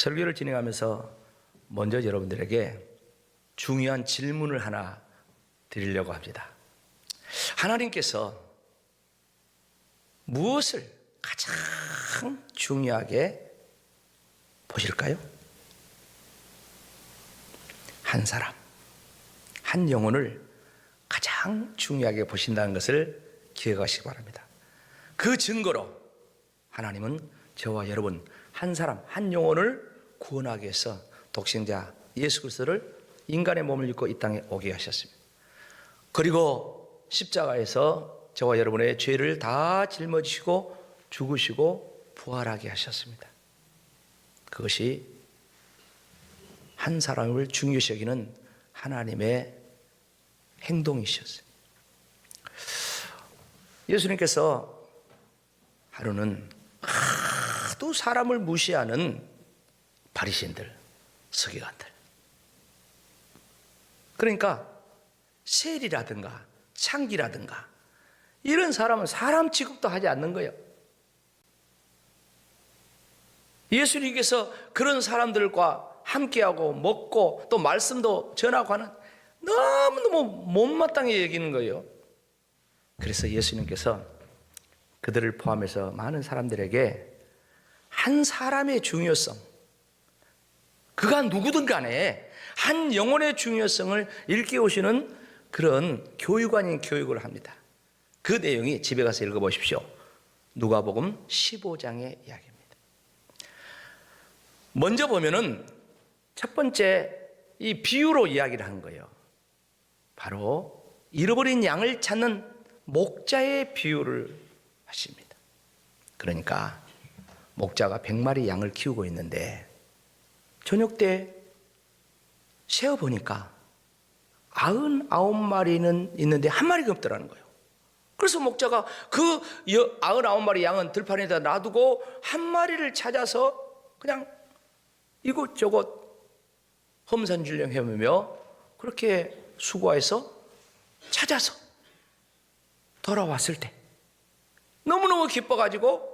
설교를 진행하면서 먼저 여러분들에게 중요한 질문을 하나 드리려고 합니다. 하나님께서 무엇을 가장 중요하게 보실까요? 한 사람, 한 영혼을 가장 중요하게 보신다는 것을 기억하시기 바랍니다. 그 증거로 하나님은 저와 여러분 한 사람, 한 영혼을 구원하기 위해서 독생자 예수 그리스도를 인간의 몸을 입고 이 땅에 오게 하셨습니다. 그리고 십자가에서 저와 여러분의 죄를 다 짊어지시고 죽으시고 부활하게 하셨습니다. 그것이 한 사람을 중요시 여기는 하나님의 행동이셨어요. 예수님께서 하루는 하도 사람을 무시하는 바리새인들, 서기관들, 그러니까 세리라든가 창기라든가 이런 사람은 사람 취급도 하지 않는 거예요. 예수님께서 그런 사람들과 함께하고 먹고 또 말씀도 전하고 하는 너무너무 못마땅히 여기는 거예요. 그래서 예수님께서 그들을 포함해서 많은 사람들에게 한 사람의 중요성, 그가 누구든 간에 한 영혼의 중요성을 일깨우시는 그런 교육 아닌 교육을 합니다. 그 내용이 집에 가서 읽어보십시오. 누가복음 15장의 이야기입니다. 먼저 보면은 첫 번째 이 비유로 이야기를 하는 거예요. 바로 잃어버린 양을 찾는 목자의 비유를 하십니다. 그러니까 목자가 100마리 양을 키우고 있는데 저녁 때 세어보니까 99마리는 있는데 한 마리가 없더라는 거예요. 그래서 목자가 그 99마리 양은 들판에다 놔두고 한 마리를 찾아서 그냥 이곳저곳 험산진령 헤매며 그렇게 수고해서 찾아서 돌아왔을 때 너무너무 기뻐가지고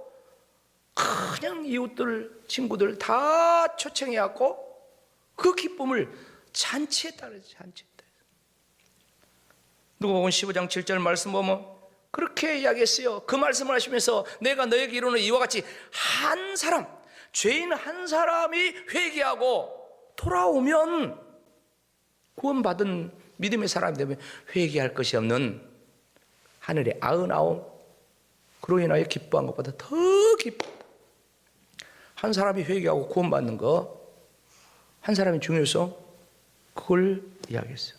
그냥 이웃들, 친구들 다 초청해갖고 그 기쁨을 잔치했다 그래서 잔치했다. 누가복음 15장 7절 말씀 보면 그렇게 이야기했어요. 그 말씀을 하시면서 내가 너에게 이르노니 이와 같이 한 사람, 죄인 한 사람이 회개하고 돌아오면 구원받은 믿음의 사람이 되면 회개할 것이 없는 하늘의 99 그로 인하여 기뻐한 것보다 더 기뻐. 한 사람이 회개하고 구원받는 거, 한 사람이 중요해서 그걸 이야기했어요.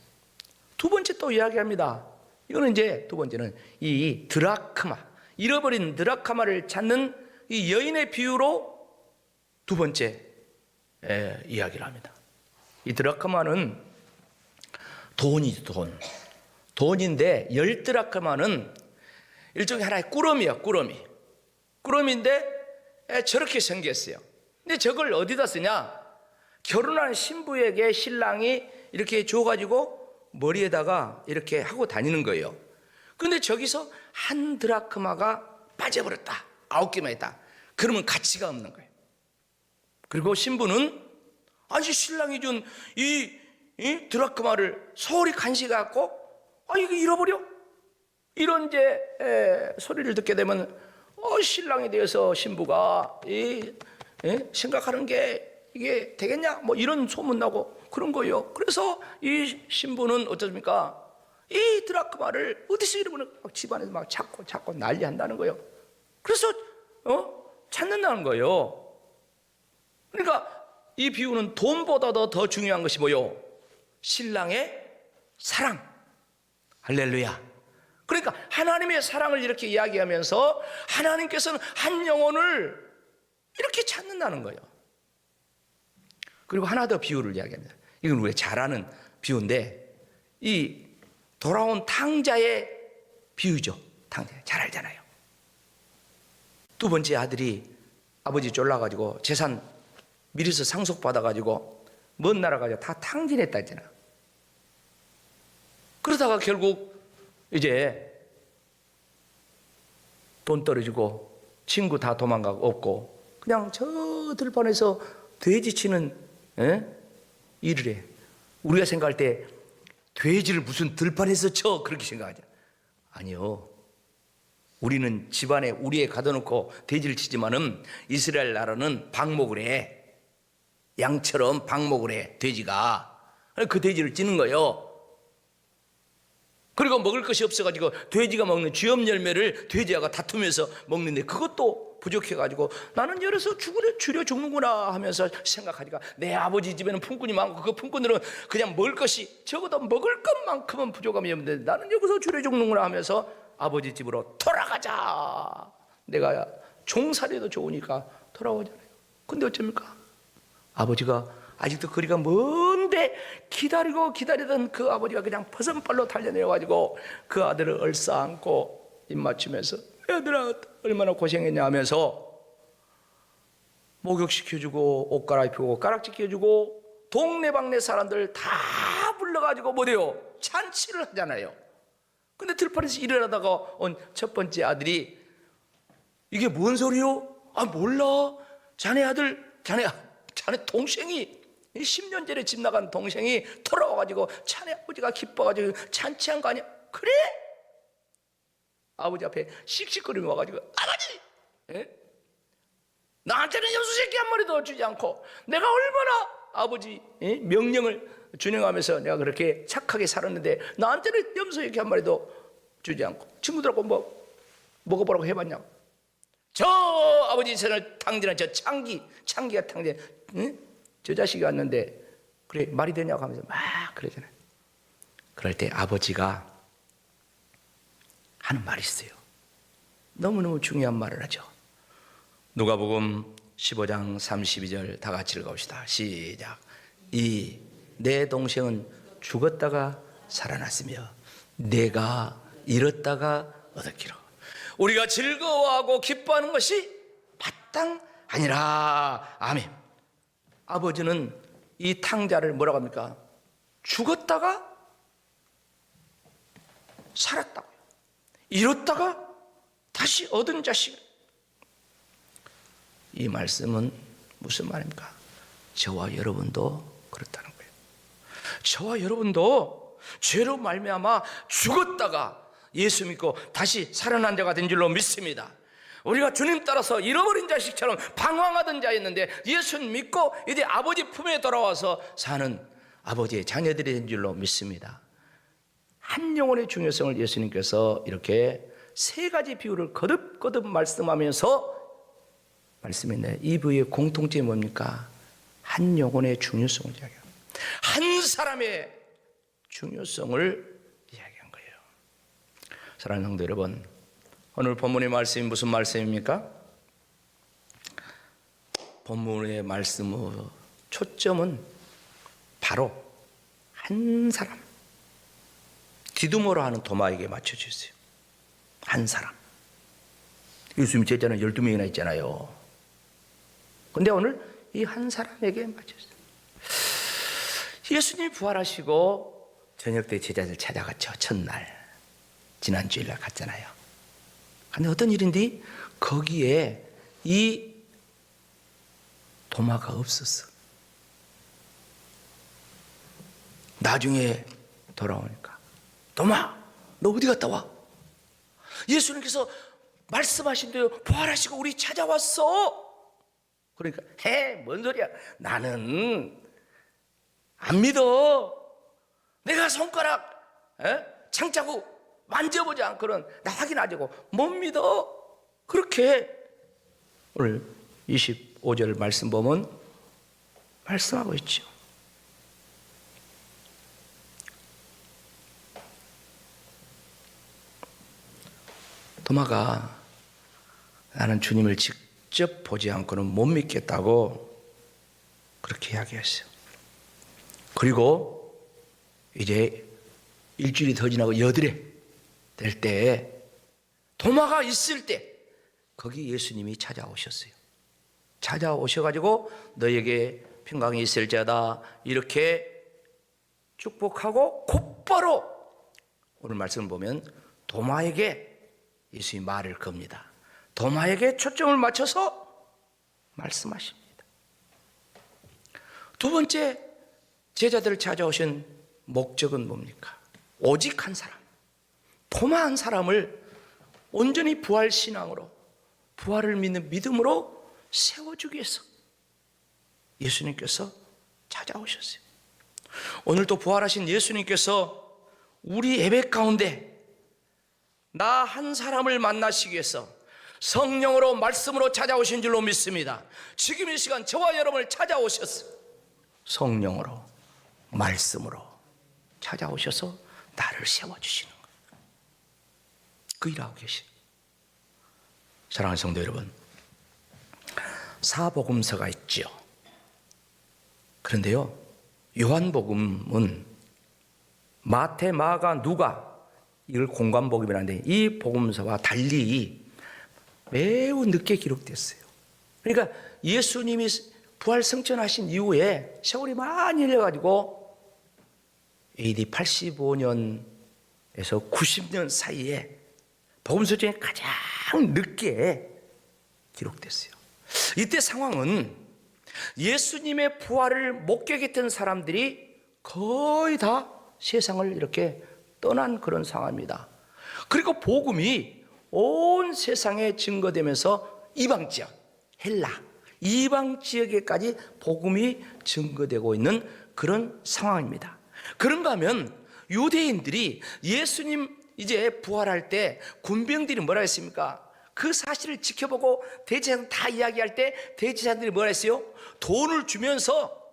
두 번째 또 이야기합니다. 이거는 이제 두 번째는 이 드라크마, 잃어버린 드라크마를 찾는 이 여인의 비유로 두 번째 이야기를 합니다. 이 드라크마는 돈이죠, 돈. 돈인데 10드라크마는 일종의 하나의 꾸러미야, 꾸러미. 꾸러미인데 저렇게 생겼어요. 근데 저걸 어디다 쓰냐? 결혼한 신부에게 신랑이 이렇게 줘가지고 머리에다가 이렇게 하고 다니는 거예요. 근데 저기서 한 드라크마가 빠져버렸다. 9개만 있다. 그러면 가치가 없는 거예요. 그리고 신부는 아니 신랑이 준 이 드라크마를 소홀히 간직해갖고 이거 잃어버려? 이런 이제 소리를 듣게 되면 신랑에 대해서 신부가 생각하는 게 이게 되겠냐? 뭐 이런 소문 나고 그런 거예요. 그래서 이 신부는 어떻습니까? 이 드라크마를 어디서 잃어버려? 집안에서 막 찾고 난리 한다는 거예요. 그래서 찾는다는 거예요. 그러니까 이 비유는 돈보다도 더 중요한 것이 뭐요? 신랑의 사랑. 할렐루야. 그러니까 하나님의 사랑을 이렇게 이야기하면서 하나님께서는 한 영혼을 이렇게 찾는다는 거예요. 그리고 하나 더 비유를 이야기합니다. 이건 우리가 잘 아는 비유인데 이 돌아온 탕자의 비유죠. 탕자 잘 알잖아요. 두 번째 아들이 아버지 쫄라가지고 재산 미리서 상속받아가지고 먼 나라 가지고 다 탕진했다 했잖아. 그러다가 결국 이제 돈 떨어지고 친구 다 도망가고 없고 그냥 저 들판에서 돼지치는 일을 해. 우리가 생각할 때 돼지를 무슨 들판에서 쳐 그렇게 생각하죠. 아니요. 우리는 집안에 우리에 가둬놓고 돼지를 치지만은 이스라엘 나라는 방목을 해. 양처럼 방목을 해. 돼지가. 그 돼지를 찌는 거예요. 그리고 먹을 것이 없어가지고 돼지가 먹는 쥐염 열매를 돼지하고 다투면서 먹는데 그것도 부족해가지고 나는 열어서 줄여 죽는구나 하면서 생각하니까 내 아버지 집에는 품꾼이 많고 그 품꾼들은 그냥 먹을 것이 적어도 먹을 것만큼은 부족함이 없는데 나는 여기서 줄여 죽는구나 하면서 아버지 집으로 돌아가자. 내가 종살이도 좋으니까 돌아오잖아요. 근데 어쩝니까? 아버지가 아직도 거리가 먼데 기다리던 그 아버지가 그냥 버선발로 달려내려가지고 그 아들을 얼싸안고 입 맞추면서 애들아 얼마나 고생했냐 하면서 목욕시켜주고 옷 갈아입히고 가락지 껴주고 동네방네 사람들 다 불러가지고 뭐래요? 잔치를 하잖아요. 근데 들판에서 일을 하다가 온 첫 번째 아들이 이게 뭔 소리요? 아 몰라. 자네 아들 자네 동생이 10년 전에 집 나간 동생이 돌아와가지고 자네 아버지가 기뻐가지고 잔치한 거 아니야? 그래? 아버지 앞에 씩씩거리며 와가지고 아버지! 나한테는 염소새끼 한 마리도 주지 않고 내가 얼마나 아버지 명령을 준행하면서 내가 그렇게 착하게 살았는데 나한테는 염소새끼 한 마리도 주지 않고 친구들하고 뭐 먹어보라고 해봤냐고. 저 아버지 손을 탕진한 저 창기가 탕진 저 자식이 왔는데 그래 말이 되냐고 하면서 막 그러잖아요. 그럴 때 아버지가 하는 말이 있어요. 너무너무 중요한 말을 하죠. 누가복음 15장 32절 다 같이 읽어봅시다. 시작. 내 동생은 죽었다가 살아났으며 내가 잃었다가 얻었기로. 우리가 즐거워하고 기뻐하는 것이 마땅하니라. 아멘. 아버지는 이 탕자를 뭐라고 합니까? 죽었다가 살았다고요. 잃었다가 다시 얻은 자식. 이 말씀은 무슨 말입니까? 저와 여러분도 그렇다는 거예요. 저와 여러분도 죄로 말미암아 죽었다가 예수 믿고 다시 살아난 자가 된 줄로 믿습니다. 우리가 주님 따라서 잃어버린 자식처럼 방황하던 자였는데 예수 믿고 이제 아버지 품에 돌아와서 사는 아버지의 자녀들이 된 줄로 믿습니다. 한 영혼의 중요성을 예수님께서 이렇게 세 가지 비유를 거듭거듭 말씀하면서 말씀했네. 이 비유의 공통점이 뭡니까? 한 영혼의 중요성을 이야기합니다. 한 사람의 중요성을 이야기한 거예요. 사랑하는 성도 여러분, 오늘 본문의 말씀이 무슨 말씀입니까? 본문의 말씀의 초점은 바로 한 사람, 디두모로 하는 도마에게 맞춰져 있어요. 한 사람. 예수님 제자는 12명이나 있잖아요. 근데 오늘 이 한 사람에게 맞춰있어요. 예수님이 부활하시고 저녁 때 제자들 찾아갔죠. 첫날. 지난 주일날 갔잖아요. 근데 어떤 일인데 거기에 이 도마가 없었어. 나중에 돌아오니까 도마 너 어디 갔다 와? 예수님께서 말씀하신 대로 부활하시고 우리 찾아왔어. 그러니까 뭔 소리야. 나는 안 믿어. 내가 손가락 창자국 만져보지 않고는 나 확인하자고 못 믿어. 그렇게 오늘 25절 말씀 보면 말씀하고 있죠. 도마가 나는 주님을 직접 보지 않고는 못 믿겠다고 그렇게 이야기했어요. 그리고 이제 일주일이 더 지나고 여드레 될 때 도마가 있을 때 거기 예수님이 찾아오셨어요. 찾아오셔가지고 너에게 평강이 있을지어다 이렇게 축복하고 곧바로 오늘 말씀을 보면 도마에게 예수님이 말을 겁니다. 도마에게 초점을 맞춰서 말씀하십니다. 두 번째, 제자들을 찾아오신 목적은 뭡니까? 오직 한 사람, 도마 한 사람을 온전히 부활신앙으로, 부활을 믿는 믿음으로 세워주기 위해서 예수님께서 찾아오셨어요. 오늘도 부활하신 예수님께서 우리 예배 가운데 나 한 사람을 만나시기 위해서 성령으로 말씀으로 찾아오신 줄로 믿습니다. 지금 이 시간 저와 여러분을 찾아오셨어요. 성령으로 말씀으로 찾아오셔서 나를 세워주시는 거예요. 그 일하고 계시는. 사랑하는 성도 여러분, 사복음서가 있죠. 그런데요, 요한복음은 마태, 마가, 누가, 이걸 공관복음이라는데 이 복음서와 달리 매우 늦게 기록됐어요. 그러니까 예수님이 부활 승천하신 이후에 세월이 많이 흘려가지고 AD 85년에서 90년 사이에 복음서 중에 가장 늦게 기록됐어요. 이때 상황은 예수님의 부활을 목격했던 사람들이 거의 다 세상을 이렇게 떠난 그런 상황입니다. 그리고 복음이 온 세상에 증거되면서 이방 지역, 헬라, 이방 지역에까지 복음이 증거되고 있는 그런 상황입니다. 그런가 하면 유대인들이 예수님 이제 부활할 때 군병들이 뭐라 했습니까? 그 사실을 지켜보고 대제사장 다 이야기할 때 대제사장들이 뭐라 했어요? 돈을 주면서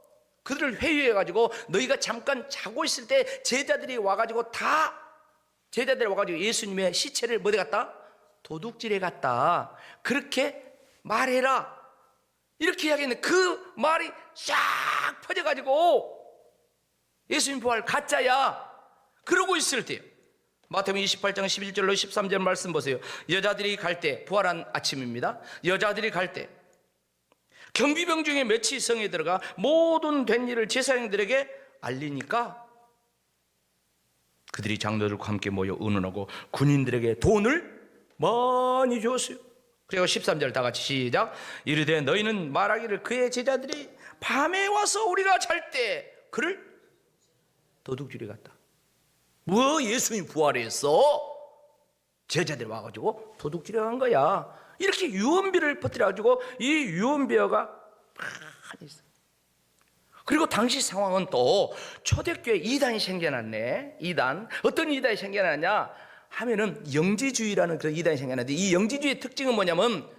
그들을 회유해가지고 너희가 잠깐 자고 있을 때 제자들이 와가지고 예수님의 시체를 뭐에 갔다? 도둑질해 갔다. 그렇게 말해라. 이렇게 이야기했는데 그 말이 쫙 퍼져가지고 예수님 부활 가짜야. 그러고 있을 때요. 마태복음 28장 11절로 13절 말씀 보세요. 여자들이 갈 때, 부활한 아침입니다. 여자들이 갈 때 경비병 중에 몇이 성에 들어가 모든 된 일을 제사장들에게 알리니까 그들이 장로들과 함께 모여 의논하고 군인들에게 돈을 많이 줬어요. 그리고 13절 다 같이 시작. 이르되 너희는 말하기를 그의 제자들이 밤에 와서 우리가 잘 때 그를 도둑질해 갔다. 뭐 예수님 부활했어? 제자들이 와가지고 도둑질해 간 거야. 이렇게 유언비어를 퍼뜨려가지고 이 유언비어가 많이 있어. 그리고 당시 상황은 또 초대교회 이단이 생겨났네. 이단. 어떤 이단이 생겨났냐 하면은 영지주의라는 그런 이단이 생겨났는데 이 영지주의의 특징은 뭐냐면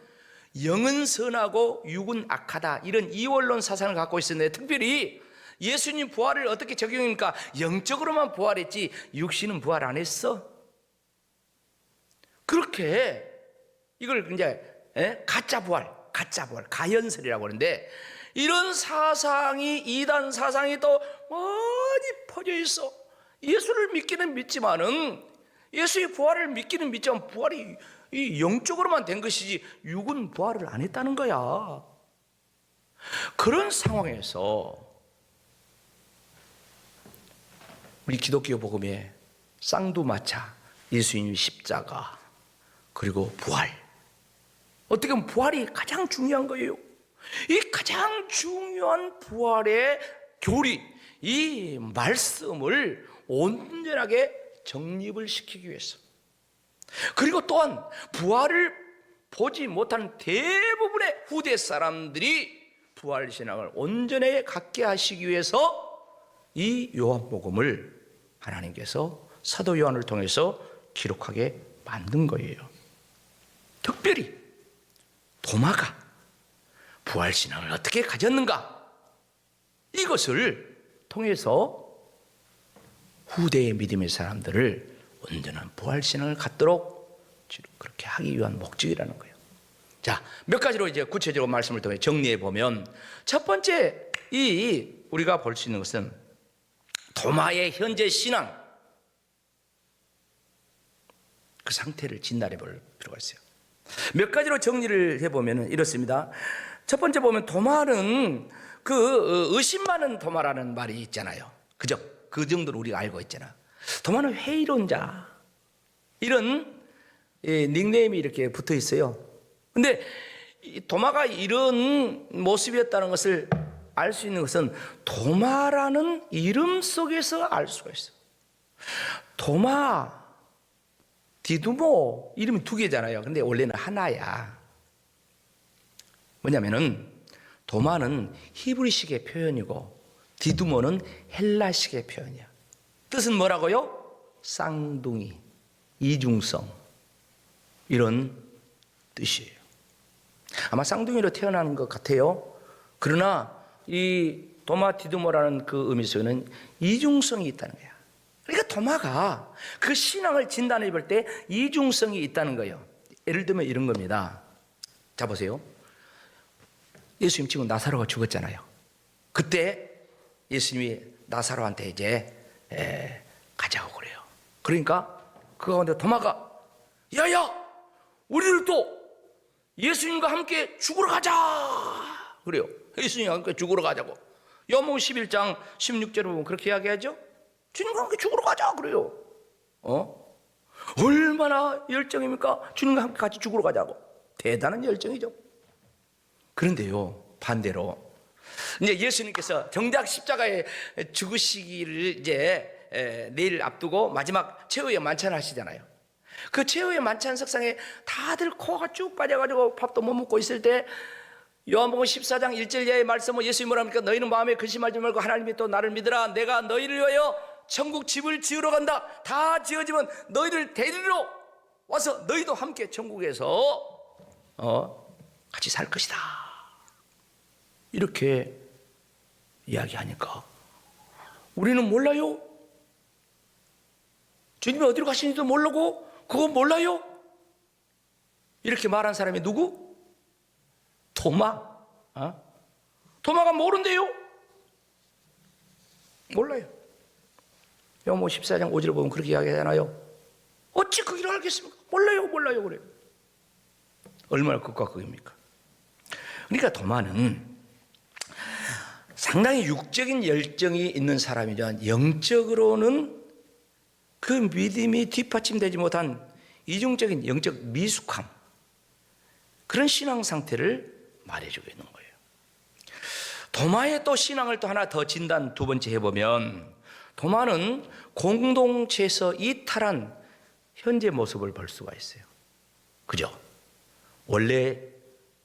영은 선하고 육은 악하다, 이런 이원론 사상을 갖고 있었는데 특별히 예수님 부활을 어떻게 적용합니까? 영적으로만 부활했지 육신은 부활 안 했어. 그렇게 이걸 이제 가짜 부활, 가연설이라고 하는데 이런 사상이, 이단 사상이 또 많이 퍼져 있어. 예수를 믿기는 믿지만은, 예수의 부활을 믿기는 믿지만 부활이 이 영적으로만 된 것이지 육은 부활을 안 했다는 거야. 그런 상황에서 우리 기독교 복음에 쌍두마차, 예수님의 십자가, 그리고 부활, 어떻게 보면 부활이 가장 중요한 거예요. 이 가장 중요한 부활의 교리, 이 말씀을 온전하게 정립을 시키기 위해서, 그리고 또한 부활을 보지 못한 대부분의 후대 사람들이 부활신앙을 온전하게 갖게 하시기 위해서 이 요한복음을 하나님께서 사도 요한을 통해서 기록하게 만든 거예요. 특별히 도마가 부활신앙을 어떻게 가졌는가, 이것을 통해서 후대의 믿음의 사람들을 온전한 부활신앙을 갖도록 그렇게 하기 위한 목적이라는 거예요. 자, 몇 가지로 이제 구체적으로 말씀을 통해 정리해 보면, 첫 번째 우리가 볼 수 있는 것은 도마의 현재 신앙, 그 상태를 진단해 볼 필요가 있어요. 몇 가지로 정리를 해보면 이렇습니다. 첫 번째 보면 도마는 그 의심 많은 도마라는 말이 있잖아요. 그죠? 그 정도로 우리가 알고 있잖아. 도마는 회의론 자, 이런 닉네임이 이렇게 붙어 있어요. 근데 도마가 이런 모습이었다는 것을 알 수 있는 것은 도마라는 이름 속에서 알 수가 있어. 도마, 디두모 이름이 두 개잖아요. 근데 원래는 하나야. 뭐냐면은 도마는 히브리식의 표현이고 디두모는 헬라식의 표현이야. 뜻은 뭐라고요? 쌍둥이, 이중성 이런 뜻이에요. 아마 쌍둥이로 태어나는 것 같아요. 그러나 이 도마 디두모라는 그 의미 속에는 이중성이 있다는 거야. 그러니까 도마가 그 신앙을 진단해 볼 때 이중성이 있다는 거예요. 예를 들면 이런 겁니다. 자 보세요. 예수님 지금 나사로가 죽었잖아요. 그때 예수님이 나사로한테 이제 가자고 그래요. 그러니까 그 가운데 도마가 야야 우리를 또 예수님과 함께 죽으러 가자 그래요. 예수님과 함께 죽으러 가자고. 요한복음 11장 16절에 보면 그렇게 이야기하죠. 주님과 함께 죽으러 가자 그래요. 얼마나 열정입니까? 주님과 함께 같이 죽으러 가자고. 대단한 열정이죠. 그런데요, 반대로 이제 예수님께서 정작 십자가에 죽으시기를 이제 내일 앞두고 마지막 최후의 만찬을 하시잖아요. 그 최후의 만찬 석상에 다들 코가 쭉 빠져가지고 밥도 못 먹고 있을 때 요한복음 14장 1절 이하의 말씀은 예수님이 뭐라 합니까? 너희는 마음에 근심하지 말고 하나님이 또 나를 믿으라. 내가 너희를 위하여 천국 집을 지으러 간다. 다 지어지면 너희를 데리러 와서 너희도 함께 천국에서 같이 살 것이다. 이렇게 이야기하니까 우리는 몰라요? 주님이 어디로 가시는지도 모르고 그거 몰라요? 이렇게 말한 사람이 누구? 도마. 도마가 모른대요? 몰라요. 요한복음 14장 5절을 보면 그렇게 이야기하잖아요. 어찌 그 일을 알겠습니까? 몰라요 그래요. 얼마나 극과 극입니까? 그러니까 도마는 상당히 육적인 열정이 있는 사람이지만 영적으로는 그 믿음이 뒷받침되지 못한 이중적인 영적 미숙함, 그런 신앙 상태를 말해주고 있는 거예요. 도마의 또 신앙을 또 하나 더 진단 두 번째 해보면 도마는 공동체에서 이탈한 현재 모습을 볼 수가 있어요. 그죠? 원래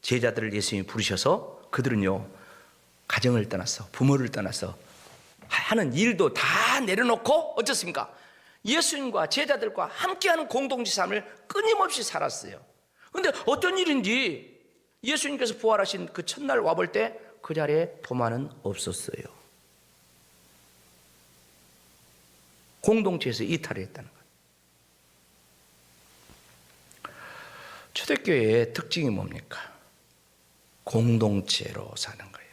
제자들을 예수님이 부르셔서 그들은요 가정을 떠나서 부모를 떠나서 하는 일도 다 내려놓고 어떻습니까? 예수님과 제자들과 함께하는 공동체 삶을 끊임없이 살았어요. 그런데 어떤 일인지 예수님께서 부활하신 그 첫날 와볼 때 그 자리에 도마는 없었어요. 공동체에서 이탈했다는 거예요. 초대교회의 특징이 뭡니까? 공동체로 사는 거예요.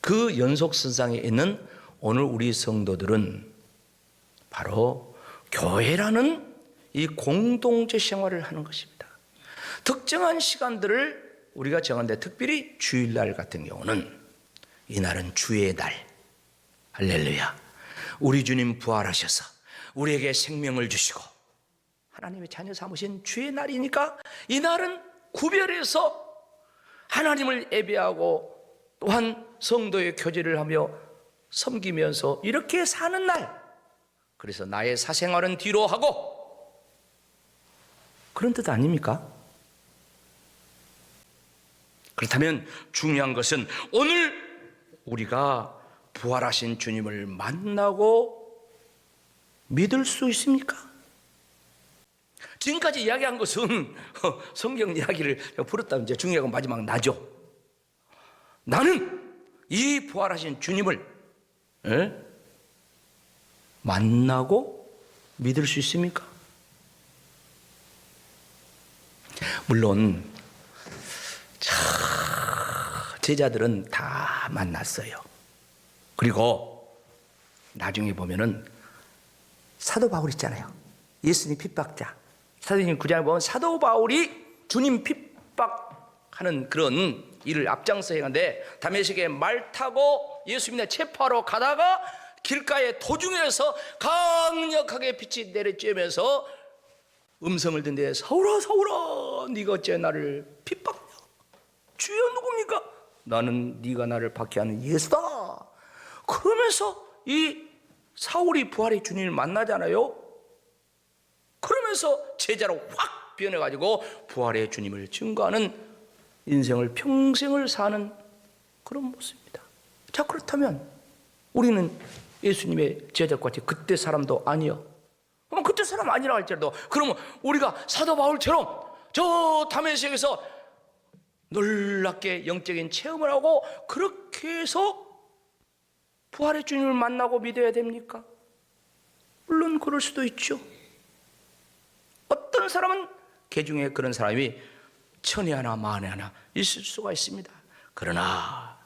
그 연속선상에 있는 오늘 우리 성도들은 바로 교회라는 이 공동체 생활을 하는 것입니다. 특정한 시간들을 우리가 정한데 특별히 주일날 같은 경우는 이날은 주의 날, 할렐루야, 우리 주님 부활하셔서 우리에게 생명을 주시고 하나님의 자녀 삼으신 주의 날이니까 이날은 구별해서 하나님을 예배하고 또한 성도의 교제를 하며 섬기면서 이렇게 사는 날. 그래서 나의 사생활은 뒤로 하고, 그런 뜻 아닙니까? 그렇다면 중요한 것은 오늘 우리가 부활하신 주님을 만나고 믿을 수 있습니까? 지금까지 이야기한 것은 성경 이야기를 풀었다면 이제 중요한 건 마지막 나죠. 나는 이 부활하신 주님을 만나고 믿을 수 있습니까? 물론 제자들은 다 만났어요. 그리고 나중에 보면은 사도 바울 있잖아요. 예수님 핍박자. 사도행전 9장에 보면 사도 바울이 주님 핍박하는 그런 일을 앞장서 행하는데 다메섹에 말 타고 예수님의 체포하러 가다가 길가에 도중에서 강력하게 빛이 내리쬐면서 음성을 듣는데 사울아 사울아 네가 어째 나를 핍박하냐? 주여 누굽니까? 나는 네가 나를 받게 하는 예수다. 그러면서 이 사울이 부활의 주님을 만나잖아요. 그러면서 제자로 확 변해가지고 부활의 주님을 증거하는 인생을 평생을 사는 그런 모습입니다. 자, 그렇다면 우리는 예수님의 제자같이 그때 사람도 아니요. 그럼 그때 사람 아니라 할지라도 그러면 우리가 사도 바울처럼 저 다메섹에서 놀랍게 영적인 체험을 하고 그렇게 해서 부활의 주님을 만나고 믿어야 됩니까? 물론 그럴 수도 있죠. 어떤 사람은 개중에 그런 사람이 천이 하나 만에 하나 있을 수가 있습니다. 그러나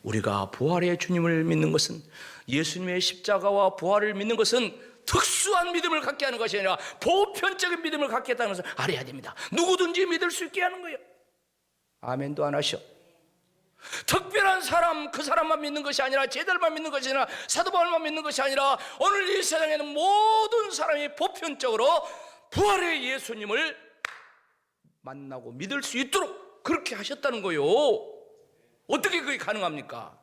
우리가 부활의 주님을 믿는 것은, 예수님의 십자가와 부활을 믿는 것은 특수한 믿음을 갖게 하는 것이 아니라 보편적인 믿음을 갖게 했다는 것을 알아야 됩니다. 누구든지 믿을 수 있게 하는 거예요. 아멘도 안 하셔. 특별한 사람, 그 사람만 믿는 것이 아니라, 제자들만 믿는 것이 아니라, 사도 바울만 믿는 것이 아니라, 오늘 이 세상에는 모든 사람이 보편적으로 부활의 예수님을 만나고 믿을 수 있도록 그렇게 하셨다는 거예요. 어떻게 그게 가능합니까?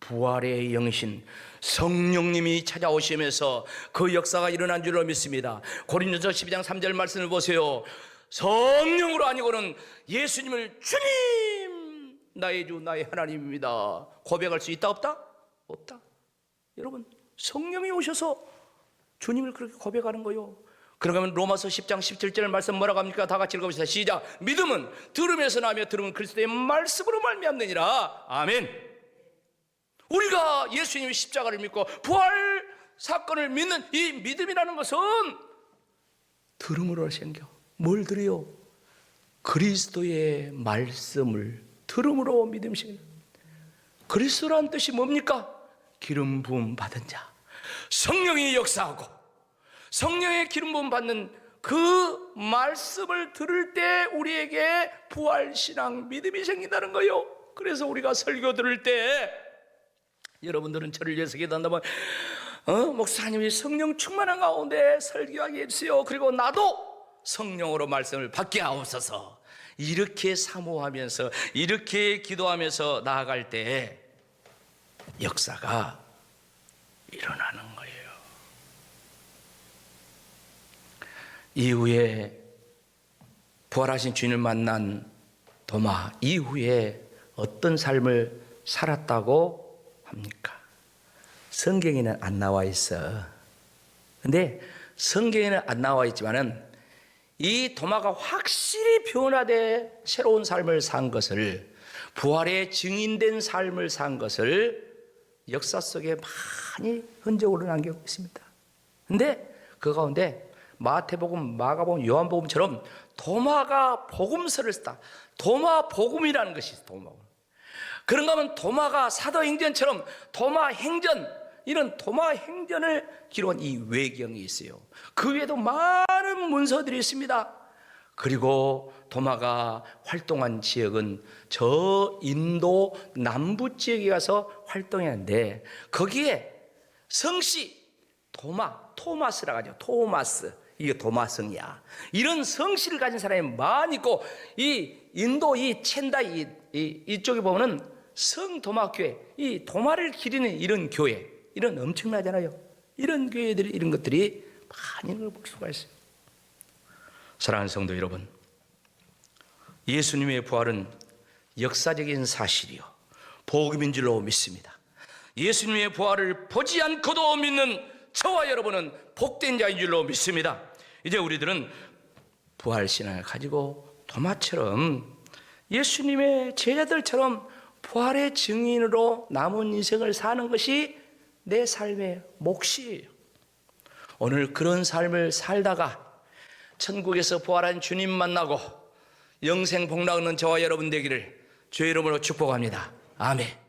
부활의 영신 성령님이 찾아오시면서 그 역사가 일어난 줄로 믿습니다. 고린도서 12장 3절 말씀을 보세요. 성령으로 아니고는 예수님을 주님, 나의 주, 나의 하나님입니다 고백할 수 있다 없다? 없다. 여러분, 성령이 오셔서 주님을 그렇게 고백하는 거요. 그러면 로마서 10장 17절 말씀 뭐라고 합니까? 다 같이 읽어봅시다. 시작. 믿음은 들음에서 나며 들음은 그리스도의 말씀으로 말미암느니라. 아멘. 우리가 예수님의 십자가를 믿고 부활 사건을 믿는 이 믿음이라는 것은 들음으로 생겨. 뭘 들어요? 그리스도의 말씀을 들음으로 믿음이 생겨. 그리스도라는 뜻이 뭡니까? 기름 부음 받은 자, 성령이 역사하고 성령의 기름 부음 받는 그 말씀을 들을 때 우리에게 부활신앙 믿음이 생긴다는 거예요. 그래서 우리가 설교 들을 때 여러분들은 저를 위해서 기도한다면 목사님이 성령 충만한 가운데 설교하게 해주세요. 그리고 나도 성령으로 말씀을 받게 하옵소서. 이렇게 사모하면서 이렇게 기도하면서 나아갈 때 역사가 일어나는 거예요. 이후에 부활하신 주님을 만난 도마 이후에 어떤 삶을 살았다고 합니까? 성경에는 안 나와 있어. 근데 성경에는 안 나와 있지만은 이 도마가 확실히 변화돼 새로운 삶을 산 것을, 부활의 증인된 삶을 산 것을 역사 속에 많이 흔적으로 남기고 있습니다. 근데 그 가운데 마태복음, 마가복음, 요한복음처럼 도마가 복음서를 썼다. 도마 복음이라는 것이 있어요. 도마복음. 그런가 하면 도마가 사도행전처럼 도마행전, 이런 도마행전을 기록한 이 외경이 있어요. 그 외에도 많은 문서들이 있습니다. 그리고 도마가 활동한 지역은 저 인도 남부 지역에 가서 활동했는데 거기에 성씨 토마스라고 하죠. 토마스, 이게 도마성이야. 이런 성씨를 가진 사람이 많이 있고, 이 인도 이 첸다이 이쪽에 보면은 성도마교회, 이 도마를 기리는 이런 교회, 이런 엄청나잖아요. 이런 교회들이, 이런 것들이 많이 있는 걸 볼 수가 있어요. 사랑하는 성도 여러분, 예수님의 부활은 역사적인 사실이요 복음인 줄로 믿습니다. 예수님의 부활을 보지 않고도 믿는 저와 여러분은 복된 자인 줄로 믿습니다. 이제 우리들은 부활신앙을 가지고 도마처럼 예수님의 제자들처럼 부활의 증인으로 남은 인생을 사는 것이 내 삶의 몫이에요. 오늘 그런 삶을 살다가 천국에서 부활한 주님 만나고 영생 복락 얻는 저와 여러분 되기를 주의 이름으로 축복합니다. 아멘.